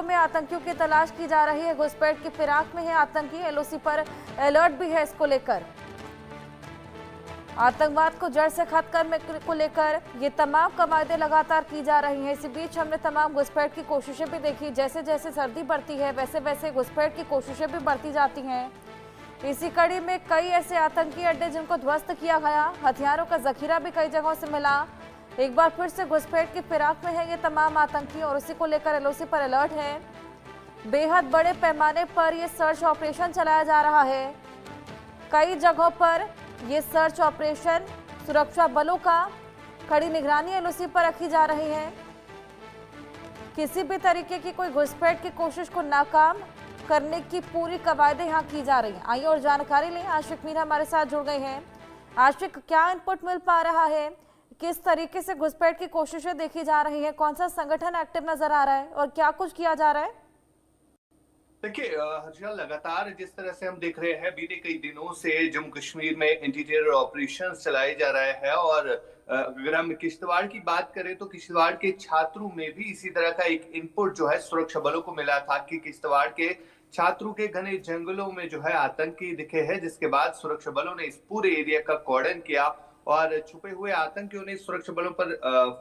में आतंकियों की तलाश की जा रही है। घुसपैठ की फिराक में है आतंकी। एलओसी पर अलर्ट भी है इसको लेकर। आतंकवाद को जड़ से खत्म करने को लेकर ये तमाम कवायदें लगातार की जा रही हैं। इसी बीच हमने तमाम घुसपैठ की कोशिशें भी देखी। जैसे जैसे सर्दी बढ़ती है वैसे वैसे घुसपैठ की कोशिशें भी बढ़ती जाती हैं। इसी कड़ी में कई ऐसे आतंकी अड्डे जिनको ध्वस्त किया गया, हथियारों का जखीरा भी कई जगहों से मिला। एक बार फिर से घुसपैठ की फिराक में है ये तमाम आतंकी और उसी को लेकर एलओसी पर अलर्ट है। बेहद बड़े पैमाने पर ये सर्च ऑपरेशन चलाया जा रहा है। कई जगहों पर ये सर्च ऑपरेशन सुरक्षा बलों का कड़ी निगरानी एलओसी पर रखी जा रही है। किसी भी तरीके की कोई घुसपैठ की कोशिश को नाकाम करने की पूरी कवायदें यहाँ की जा रही हैं। आइए और जानकारी लें। आशिक मीर हमारे साथ जुड़ गए हैं। आशिक, क्या इनपुट मिल पा रहा है? किस तरीके से घुसपैठ की कोशिशें देखी जा रही हैं? कौन सा संगठन एक्टिव नजर आ रहा है और क्या कुछ किया जा रहा है? देखिए हर्षा, लगातार जिस तरह से हम देख रहे हैं बीते कई दिनों से जम्मू कश्मीर में एंटी टेरर ऑपरेशन चलाए जा रहे हैं और अगर हम किश्तवाड़ की बात करें तो किश्तवाड़ के छात्रों में भी इसी तरह का एक इनपुट जो है सुरक्षा बलों को मिला था कि किश्तवाड़ के छात्रों के घने जंगलों में जो है आतंकी दिखे हैं, जिसके बाद सुरक्षा बलों ने इस पूरे एरिया का कॉर्डन किया और छुपे हुए आतंकियों ने सुरक्षा बलों पर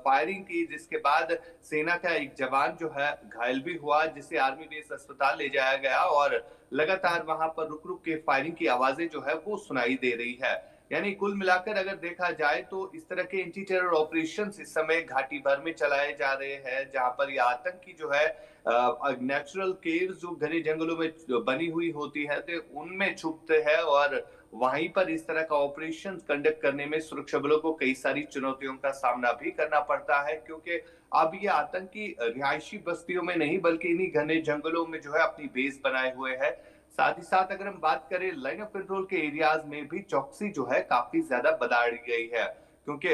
फायरिंग की, जिसके बाद सेना का एक जवान जो है घायल भी हुआ, जिसे आर्मी बेस अस्पताल ले जाया गया और लगातार वहां पर रुक रुक के फायरिंग की आवाजें जो है वो सुनाई दे रही है। यानी कुल मिलाकर अगर देखा जाए तो इस तरह के एंटी टेरर ऑपरेशन इस समय घाटी भर में चलाए जा रहे हैं, जहां पर ये आतंकी जो है नेचुरल केव्स जो घने जंगलों में बनी हुई होती है तो उनमें छुपते हैं और वहीं पर इस तरह का ऑपरेशन कंडक्ट करने में सुरक्षा बलों को कई सारी चुनौतियों का सामना भी करना पड़ता है, क्योंकि अब ये आतंकी रिहायशी बस्तियों में नहीं बल्कि इन्हीं घने जंगलों में जो है अपनी बेस बनाए हुए है। साथ ही साथ अगर हम बात करें लाइन ऑफ कंट्रोल के एरियाज में भी चौकसी जो है काफी ज्यादा बढ़ाई गई है, क्योंकि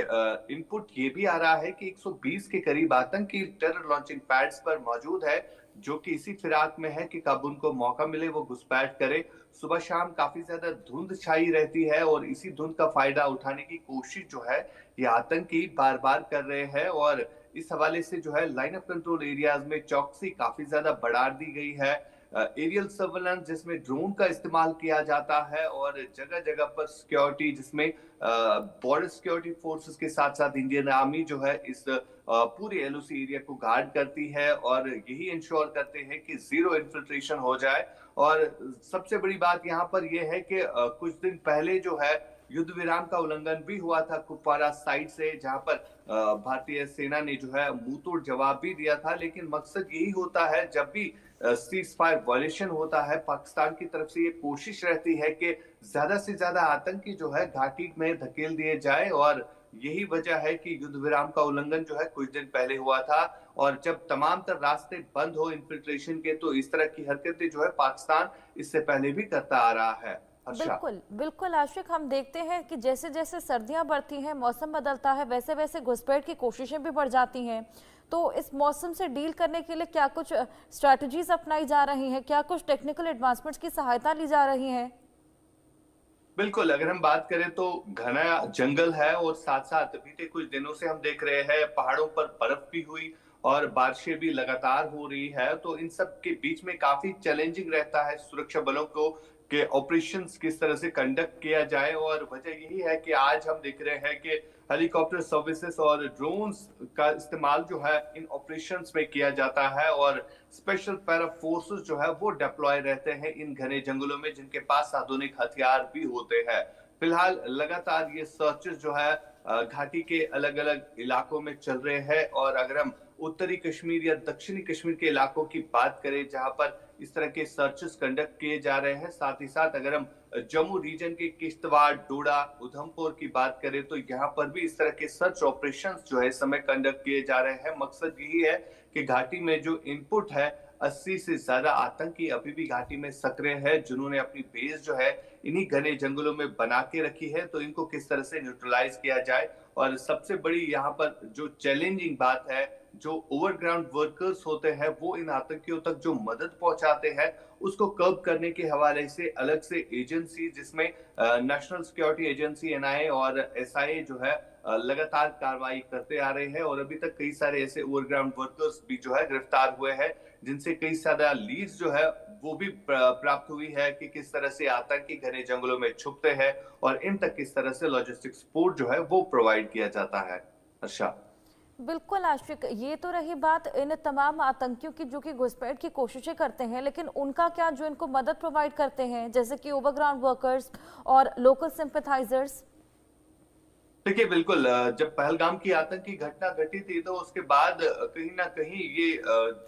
इनपुट ये भी आ रहा है कि 120 के करीब आतंकी टेरर लॉन्चिंग पैड्स पर मौजूद है, जो कि इसी फिराक में है कि कब उनको मौका मिले वो घुसपैठ करे। सुबह शाम काफी ज्यादा धुंध छाई रहती है और इसी धुंध का फायदा उठाने की कोशिश जो है ये आतंकी बार बार कर रहे हैं और इस हवाले से जो है लाइन ऑफ कंट्रोल एरियाज में चौकसी काफी ज्यादा बढ़ा दी गई है। एरियल सर्वेलेंस जिसमें ड्रोन का इस्तेमाल किया जाता है और जगह जगह पर सिक्योरिटी जिसमें बॉर्डर सिक्योरिटी फोर्सेस के साथ साथ इंडियन आर्मी जो है इस पूरे एलओसी एरिया को गार्ड करती है और यही इंश्योर करते हैं कि जीरो इन्फिल्ट्रेशन हो जाए। और सबसे बड़ी बात यहाँ पर यह है कि कुछ दिन पहले जो है युद्ध विराम का उल्लंघन भी हुआ था कुपवारा साइड से, जहां पर भारतीय सेना ने जो है मुंहतोड़ जवाब भी दिया था। लेकिन मकसद यही होता है जब भी सीज फायर वायलेशन होता है, पाकिस्तान की तरफ से ये कोशिश रहती है कि ज्यादा से ज्यादा आतंकी जो है घाटी में धकेल दिए जाए और यही वजह है कि युद्ध विराम का उल्लंघन जो है कुछ दिन पहले हुआ था और जब तमाम तर रास्ते बंद हो इन्फिल्ट्रेशन के तो इस तरह की हरकतें जो है पाकिस्तान इससे पहले भी करता आ रहा है। अच्छा, बिल्कुल बिल्कुल आशिक, हम देखते हैं कि जैसे जैसे सर्दियां बढ़ती हैं, मौसम बदलता है, वैसे वैसे घुसपैठ की कोशिशें भी बढ़ जाती हैं। तो इस मौसम से डील करने के लिए क्या कुछ स्ट्रैटेजीज अपनाई जा रही हैं? क्या कुछ टेक्निकल एडवांसमेंट्स की सहायता ली जा रही है? बिल्कुल, अगर हम बात करें तो घना जंगल है और साथ साथ बीते कुछ दिनों से हम देख रहे हैं पहाड़ों पर बर्फ भी हुई और बारिशें भी लगातार हो रही है, तो इन सब के बीच में काफी चैलेंजिंग रहता है सुरक्षा बलों को कि ऑपरेशंस किस तरह से कंडक्ट किया जाए। और वजह यही है कि आज हम देख रहे हैं कि हेलीकॉप्टर सर्विसेज और ड्रोन्स का इस्तेमाल जो है इन ऑपरेशंस में किया जाता है और स्पेशल पैरा फोर्सेस जो है वो डिप्लॉय रहते हैं इन घने जंगलों में, जिनके पास आधुनिक हथियार भी होते हैं। फिलहाल लगातार ये सर्चेस जो है घाटी के अलग अलग इलाकों में चल रहे हैं और अगर हम उत्तरी कश्मीर या दक्षिणी कश्मीर के इलाकों की बात करें जहां पर इस तरह के सर्चेस कंडक्ट किए जा रहे हैं, साथ ही साथ अगर हम जम्मू रीजन के किश्तवाड़, डोडा, उधमपुर की बात करें तो यहाँ पर भी इस तरह के सर्च ऑपरेशंस जो है इस समय कंडक्ट किए जा रहे हैं। मकसद यही है कि घाटी में जो इनपुट है 80 से ज्यादा आतंकी अभी भी घाटी में सक्रिय है, जिन्होंने अपनी बेस जो है इन्हीं घने जंगलों में बना के रखी है, तो इनको किस तरह से न्यूट्रलाइज किया जाए। और सबसे बड़ी यहाँ पर जो चैलेंजिंग बात है, जो ओवरग्राउंड वर्कर्स होते हैं वो इन आतंकियों तक जो मदद पहुंचाते हैं उसको कर्ब करने के हवाले से अलग से एजेंसी जिसमें नेशनल सिक्योरिटी एजेंसी एनआईए और एसआईए जो है लगातार कार्रवाई करते आ रहे हैं और अभी तक कई सारे ऐसे ओवरग्राउंड वर्कर्स भी जो है गिरफ्तार हुए हैं। जिनसे कई सारा लीड्स जो है वो भी प्राप्त हुई है कि किस तरह से आतंकी घने जंगलों में छुपते हैं और इन तक किस तरह से लॉजिस्टिक सपोर्ट जो है वो प्रोवाइड किया जाता है। अच्छा। बिल्कुल आशिक, ये तो रही बात इन तमाम आतंकियों की जो कि घुसपैठ की कोशिशें करते हैं, लेकिन उनका क्या जो इनको मदद प्रोवाइड करते हैं जैसे कि ओवरग्राउंड वर्कर्स और लोकल सिंपैथाइजर्स? देखिए बिल्कुल, जब पहलगाम की आतंकी घटना घटी थी तो उसके बाद कहीं ना कहीं ये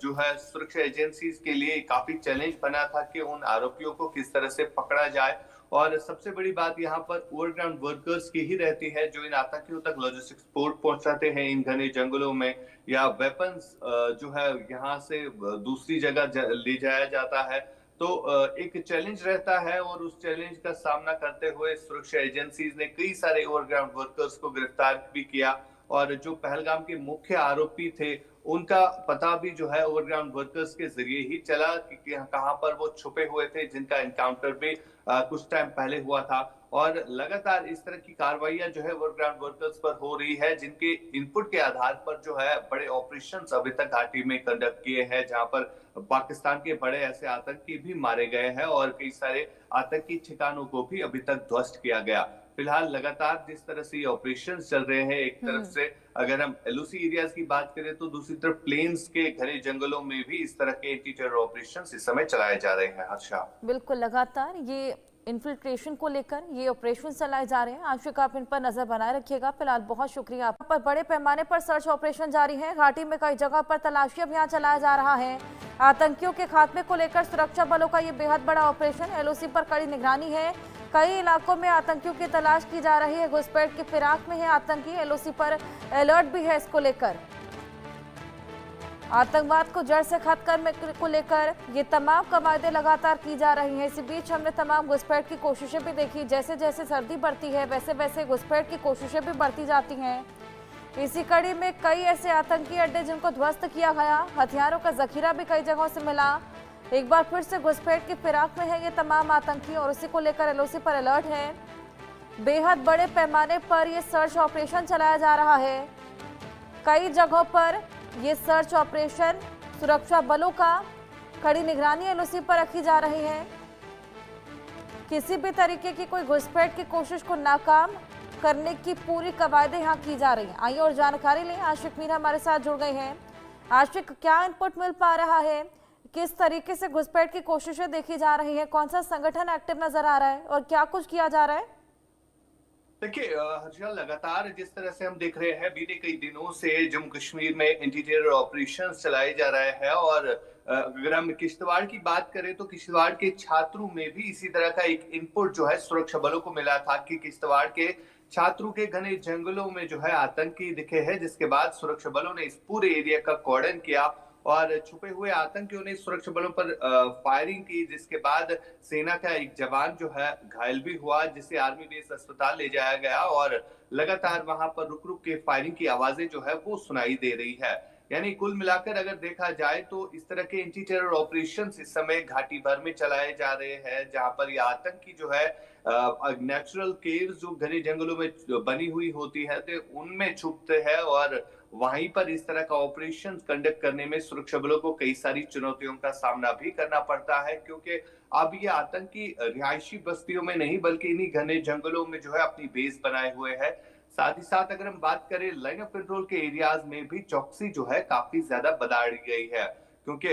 जो है सुरक्षा एजेंसीज के लिए काफी चैलेंज बना था कि उन आरोपियों को किस तरह से पकड़ा जाए। और सबसे बड़ी बात यहाँ पर ओवरग्राउंड वर्कर्स की ही रहती है जो इन आतंकियों तक लॉजिस्टिक सपोर्ट पहुंचाते हैं इन घने जंगलों में, या वेपन्स जो है यहाँ से दूसरी जगह ले जाया जाता है। तो एक चैलेंज रहता है और उस चैलेंज का सामना करते हुए सुरक्षा एजेंसीज ने कई सारे ओवरग्राउंड वर्कर्स को गिरफ्तार भी किया। और जो पहलगाम के मुख्य आरोपी थे उनका पता भी जो है ओवरग्राउंड वर्कर्स के जरिए ही चला कि कहां पर वो छुपे हुए थे, जिनका एनकाउंटर भी कुछ टाइम पहले हुआ था। और लगातार इस तरह की कार्रवाइयां जो है ओवरग्राउंड वर्कर्स पर हो रही है, जिनके इनपुट के आधार पर जो है बड़े ऑपरेशंस अभी तक घाटी में कंडक्ट किए हैं, जहां पर पाकिस्तान के बड़े ऐसे आतंकी भी मारे गए हैं और कई सारे आतंकी ठिकानों को भी अभी तक ध्वस्त किया गया। फिलहाल लगातार जिस तरह से ये ऑपरेशन चल रहे हैं, एक तरफ से अगर हम एलओसी एरियाज की बात करें तो दूसरी तरफ प्लेन्स के घने जंगलों में भी इस तरह के एंटी टेरर ऑपरेशन इस समय चलाए जा रहे हैं। हर्षा, बिल्कुल, लगातार ये इन्फिल्ट्रेशन को लेकर ये ऑपरेशन चलाए जा रहे हैं। आशिक, आप इन पर नजर बनाए रखिएगा। फिलहाल बहुत शुक्रिया। आप पर बड़े पैमाने पर सर्च ऑपरेशन जारी है। घाटी में कई जगह पर तलाशी अभियान चलाया जा रहा है। आतंकियों के खात्मे को लेकर सुरक्षा बलों का ये बेहद बड़ा ऑपरेशन, एलओसी पर कड़ी निगरानी है। कई इलाकों में आतंकियों की तलाश की जा रही है। घुसपैठ की फिराक में है आतंकी, एलओसी पर अलर्ट भी है इसको लेकर। आतंकवाद को जड़ से खत्म करने को लेकर ये तमाम कवायदें लगातार की जा रही हैं। इसी बीच हमने तमाम घुसपैठ की कोशिशें भी देखी। जैसे जैसे सर्दी बढ़ती है वैसे वैसे घुसपैठ की कोशिशें भी बढ़ती जाती हैं। इसी कड़ी में कई ऐसे आतंकी अड्डे जिनको ध्वस्त किया गया, हथियारों का जखीरा भी कई जगहों से मिला। एक बार फिर से घुसपैठ की फिराक में है ये तमाम आतंकी और इसी को लेकर एलओसी पर अलर्ट है। बेहद बड़े पैमाने पर ये सर्च ऑपरेशन चलाया जा रहा है। कई जगहों पर ये सर्च ऑपरेशन सुरक्षा बलों का कड़ी निगरानी एलओसी पर रखी जा रही है। किसी भी तरीके की कोई घुसपैठ की कोशिश को नाकाम करने की पूरी कवायदें यहाँ की जा रही हैं। आइए और जानकारी लें, आशिक मीर हमारे साथ जुड़ गए हैं। आशिक, क्या इनपुट मिल पा रहा है? किस तरीके से घुसपैठ की कोशिशें देखी जा रही हैं? कौन सा संगठन एक्टिव नजर आ रहा है और क्या कुछ किया जा रहा है? देखिए हर्षा, लगातार जिस तरह से हम देख रहे हैं बीते कई दिनों से जम्मू कश्मीर में एंटी टेरर ऑपरेशन चलाए जा रहे हैं। और अगर हम किश्तवाड़ की बात करें तो किश्तवाड़ के छात्रों में भी इसी तरह का एक इनपुट जो है सुरक्षा बलों को मिला था कि किश्तवाड़ के छात्रों के घने जंगलों में जो है आतंकी दिखे हैं, जिसके बाद सुरक्षा बलों ने इस पूरे एरिया का कॉर्डन किया और छुपे हुए आतंकियों ने सुरक्षा बलों पर फायरिंग की, जिसके बाद सेना का एक जवान जो है घायल भी हुआ, जिसे आर्मी बेस अस्पताल ले जाया गया। और लगातार वहां पर रुक रुक के फायरिंग की आवाजें जो है वो सुनाई दे रही है। यानी कुल मिलाकर अगर देखा जाए तो इस तरह के एंटी टेरर ऑपरेशन इस समय घाटी भर में चलाए जा रहे हैं, जहां पर ये आतंकी जो है नेचुरल केव्स जो घने जंगलों में बनी हुई होती है तो उनमें छुपते हैं और वहीं पर इस तरह का ऑपरेशन कंडक्ट करने में सुरक्षा बलों को कई सारी चुनौतियों का सामना भी करना पड़ता है, क्योंकि अब ये आतंकी रिहायशी बस्तियों में नहीं बल्कि इन्हीं घने जंगलों में जो है अपनी बेस बनाए हुए है। साथ ही साथ अगर हम बात करें लाइन ऑफ कंट्रोल के एरियाज में भी चौकसी जो है काफी ज्यादा बढ़ाई गई है, क्योंकि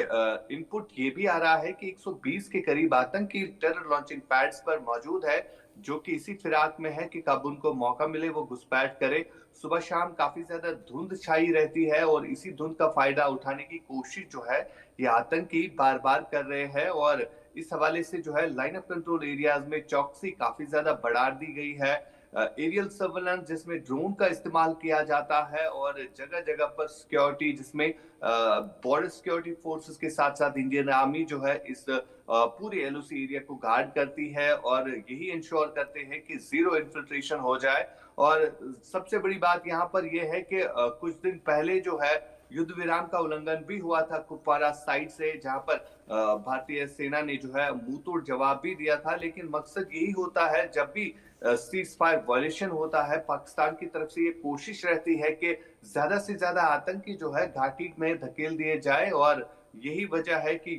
इनपुट ये भी आ रहा है कि 120 के करीब आतंकी टेरर लॉन्चिंग पैड्स पर मौजूद है, जो कि इसी फिराक में है कि कब उनको मौका मिले वो घुसपैठ करे। सुबह शाम काफी ज्यादा धुंध छाई रहती है और इसी धुंध का फायदा उठाने की कोशिश जो है ये आतंकी बार बार कर रहे हैं। और इस हवाले से जो है लाइन ऑफ कंट्रोल एरियाज में चौकसी काफी ज्यादा बढ़ा दी गई है। एरियल सर्वेलेंस जिसमें ड्रोन का इस्तेमाल किया जाता है और जगह जगह पर सिक्योरिटी जिसमें बॉर्डर सिक्योरिटी फोर्सेस के साथ साथ इंडियन आर्मी जो है इस पूरे एलओसी एरिया को गार्ड करती है और यही इंश्योर करते हैं कि जीरो इन्फिल्ट्रेशन हो जाए। और सबसे बड़ी बात यहाँ पर यह है कि कुछ दिन पहले जो है युद्ध विराम का उल्लंघन भी हुआ था कुपवारा साइड से, जहां पर भारतीय सेना ने जो है मुंहतोड़ जवाब भी दिया था। लेकिन मकसद यही होता है जब भी सीज फायर वायलेशन होता है, पाकिस्तान की तरफ से ये कोशिश रहती है कि ज्यादा से ज्यादा आतंकी जो है घाटी में धकेल दिए जाए और यही वजह है कि